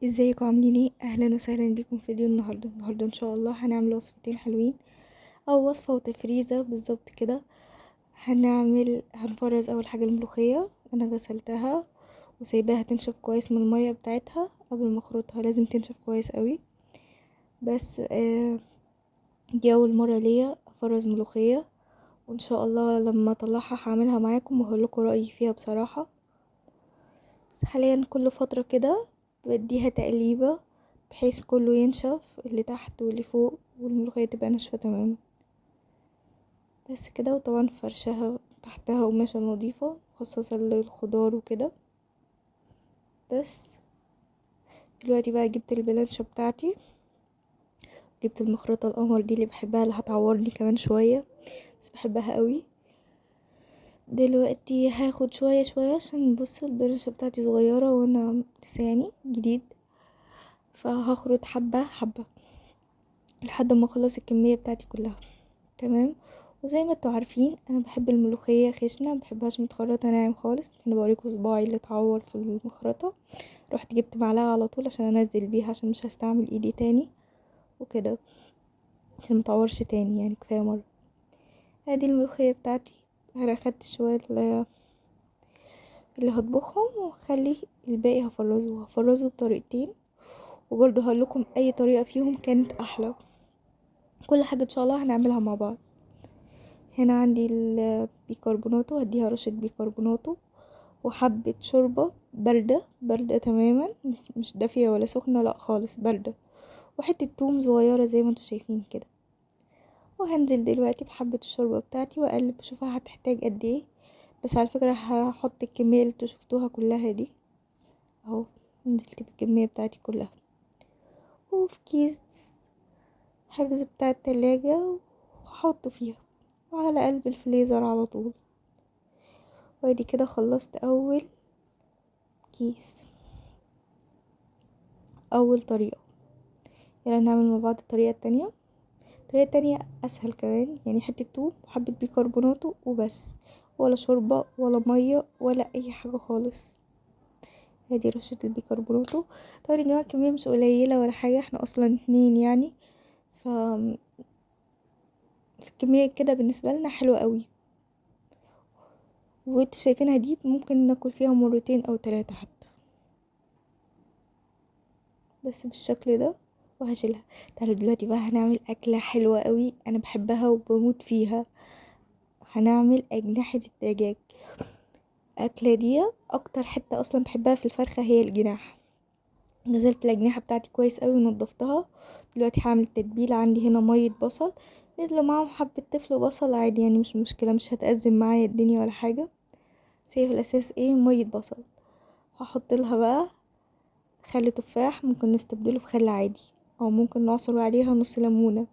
ازيكم عاملين ايه؟ اهلا وسهلا بكم في فيديو النهارده ان شاء الله هنعمل وصفتين حلوين او وصفه وتفريزه بالظبط كده. هنفرز اول حاجه الملوخيه. انا غسلتها وسايباها تنشف كويس من الميه بتاعتها قبل ما اخرطها، لازم تنشف كويس قوي. بس دي اول مره ليا افرز ملوخيه، وان شاء الله لما اطلعها هعملها معاكم وهقولكوا رايي فيها بصراحه. بس حاليا كل فتره كده بديها تقليبه بحيث كله ينشف، اللي تحت واللي فوق، والملوخية تبقى ناشفة تماما. بس كده. وطبعا فرشها تحتها قماشة نظيفة مخصصة للخضار وكده. بس دلوقتي بقى جبت البلانشة بتاعتي، جبت المخرطة القمر دي اللي بحبها، اللي هتعورني كمان شوية بس بحبها قوي. دلوقتي هاخد شوية شوية عشان بصوا البلانشة بتاعتي صغيرة وانا لسه يعني جديد، فهخرط حبة حبة لحد ما اخلص الكمية بتاعتي كلها. تمام. وزي ما انتوا عارفين انا بحب الملوخيه خشنه، مبحبهاش متخرطه ناعم خالص. انا بوريكم صباعي اللي اتعور في المخرطه، رحت جبت معلقه على طول عشان انزل بيها، عشان مش هستعمل ايدي تاني وكده، عشان متعورش تاني يعني، كفايه مره. ادي الملوخيه بتاعتي. انا اخدت شويه اللي هطبخهم وخلي الباقي هفرزه بطريقتين، وبرضه هقولكم اي طريقه فيهم كانت احلى. كل حاجه ان شاء الله هنعملها مع بعض. هنا عندي البيكربوناتو، هديها رشة بيكربوناتو، وحبة شوربة باردة باردة تماما، مش دافية ولا سخنة، لا خالص باردة، وحتة توم صغيرة زي ما انتوا شايفين كده. وهنزل دلوقتي بحبة الشوربة بتاعتي واقلب اشوفها هتحتاج قد ايه. بس على فكرة هحط الكمية اللي انتوا شفتوها كلها دي اهو. نزلت بالكمية بتاعتي كلها وفي كيس حفظ بتاع التلاجة وهحطه فيها وعلى قلب الفريزر على طول. وادي كده خلصت اول كيس، اول طريقة. يلا نعمل مع بعض الطريقة التانية. الطريقة التانية اسهل كمان، يعني حتة توم وحبة بيكربوناتو وبس، ولا شوربة ولا مية ولا اي حاجة خالص. ادي رشة البيكربوناتو. طبعا يا جماعة الكمية مش قليلة ولا حاجة، احنا اصلا اتنين يعني، ف في الكمية كده بالنسبة لنا حلوة قوي. وانتوا شايفينها دي ممكن ناكل فيها مرتين او 3 حتى، بس بالشكل ده. وهشيلها. تعالوا دلوقتي بقى هنعمل أكلة حلوة قوي أنا بحبها وبموت فيها. هنعمل أجنحة الدجاج. الأكلة دي أكتر حتة أصلا بحبها في الفرخة هي الجناح. نزلت الأجنحة بتاعتي كويس قوي ونضفتها. دلوقتي هعمل تتبيلة. عندي هنا مية بصل، نزلوا معاهم حبة تفل بصل عادي يعني، مش مشكلة، مش هتأزم معايا الدنيا ولا حاجة. بس هي في الأساس ايه، مية بصل. هحط لها بقى خل تفاح، ممكن نستبدله بخل عادي، او ممكن نعصر عليها نص ليمونة.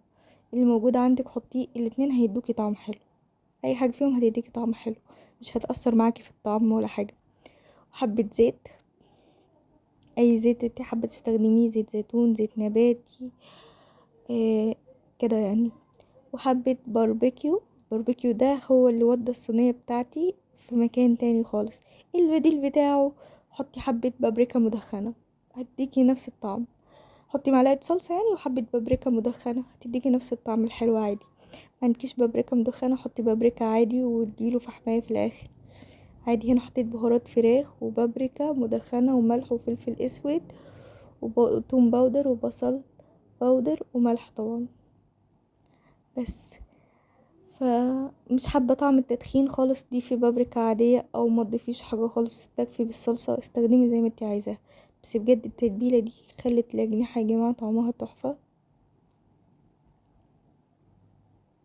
اللي موجود عندك حطيه، الاتنين هيدوكي طعم حلو. اي حاجة فيهم هتديكي طعم حلو، مش هتأثر معاكي في الطعم ولا حاجة. وحبة زيت، اي زيت انتي حابة تستخدميه، زيت زيتون، زيت نباتي، آه كده يعني. وحبة باربيكيو. باربيكيو ده هو اللي ودى الصينية بتاعتي في مكان تاني خالص. البديل بتاعه حطي حبة بابريكا مدخنة، هتديكي نفس الطعم. حطي معلقة صلصة يعني وحبة بابريكا مدخنة، هتديكي نفس الطعم الحلو عادي. معندكيش بابريكا مدخنة حطي بابريكا عادي واديله فحماية في الاخر عادي. هنا حطيت بهارات فراخ وبابريكا مدخنة وملح وفلفل اسود وتوم باودر وبصل باودر وملح طبعا. بس فمش حابة طعم التدخين خالص، ضيفي بابريكا عادية او ما تضيفيش حاجة خالص، استكفي بالصلصة، استخدمي زي ما انتي عايزاه. بس بجد التتبيلة دي خلت الأجنحة يا جماعة طعمها تحفة،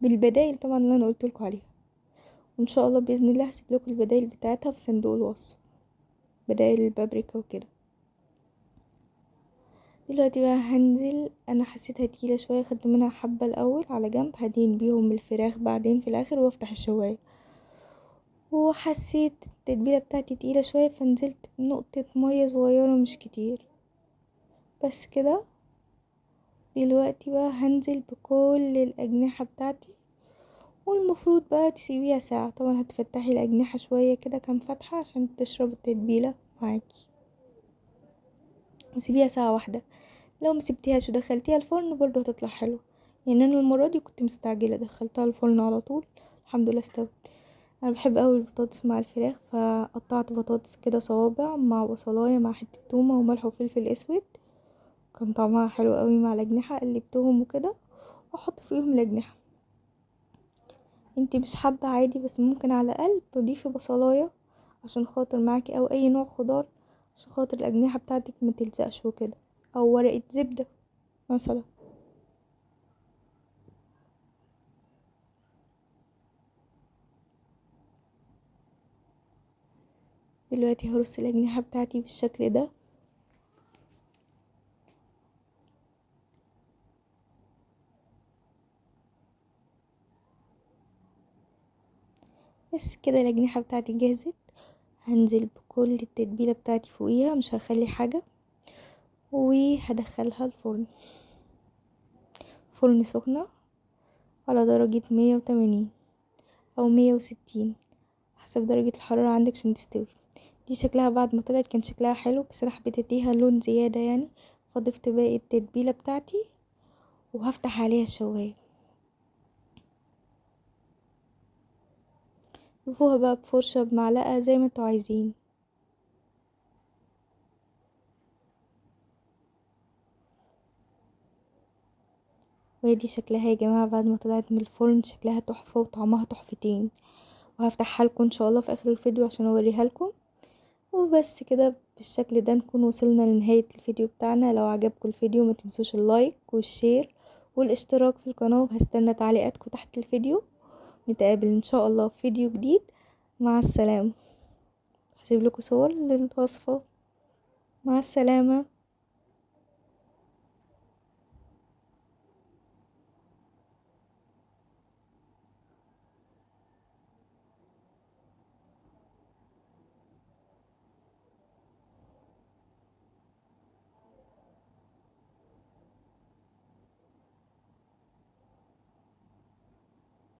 بالبدايل طبعا اللي انا قلتلكوا عليها. وان شاء الله باذن الله هسيب لكم البدايل بتاعتها في صندوق الوصف، بدايل البابريكا وكده. دلوقتي بقى هنزل، انا حسيتها تقيله شويه، خدت منها حبه الاول على جنب، هدين بيهم الفراخ بعدين في الاخر وافتح الشوايه. وحسيت التتبيله بتاعتي تقيله شويه، فنزلت بنقطه ميه صغيره مش كتير، بس كده. دلوقتي بقى هنزل بكل الاجنحه بتاعتي، والمفروض بقى تسيبيها ساعة. طبعا هتفتحي الأجنحة شوية كده كام فتحة عشان تشرب التتبيلة معاكي. وسيبيها ساعة واحدة. لو مسبتيهاش ودخلتيها الفرن برضو هتطلع حلوة. يعني انا المرة دي كنت مستعجلة دخلتها الفرن على طول، الحمد لله استوت. انا بحب اوي البطاطس مع الفراخ، فقطعت بطاطس كده صوابع مع بصلاية مع حتة تومة وملح وفلفل اسود، كان طعمها حلو قوي مع الاجنحة. قلبتهم وكده واحط فيهم الاجنحة. انتي مش حابة عادي، بس ممكن على الاقل تضيفي بصلاية عشان خاطر معاكي، او اي نوع خضار عشان خاطر الاجنحة بتاعتك ما تلزقش وكده، او ورقة زبدة مثلا. دلوقتي هرص الاجنحة بتاعتي بالشكل ده. بس كده الاجنحة بتاعتي جاهزة. هنزل بكل التتبيلة بتاعتي فوقيها، مش هخلي حاجة، وهدخلها الفرن. فرن سخنة على درجة 180 او 160 حسب درجة الحرارة عندك عشان تستوي. دي شكلها بعد ما طلعت كان شكلها حلو، بس انا حبيت اديها لون زيادة يعني، فضفت باقي التتبيلة بتاعتي وهفتح عليها الشواية. شوفوها بقى بفرشة بمعلقة زي ما انتوا عايزين. وادي شكلها يا جماعة بعد ما طلعت من الفرن، شكلها تحفة وطعمها تحفتين. وهفتحها لكم ان شاء الله في اخر الفيديو عشان اوريها لكم. وبس كده بالشكل ده نكون وصلنا لنهاية الفيديو بتاعنا. لو عجبكم الفيديو ما تنسوش اللايك والشير والاشتراك في القناة، وهستنى تعليقاتكم تحت الفيديو. نتقابل ان شاء الله في فيديو جديد. مع السلامة. هسيب لكم صور للوصفة. مع السلامة.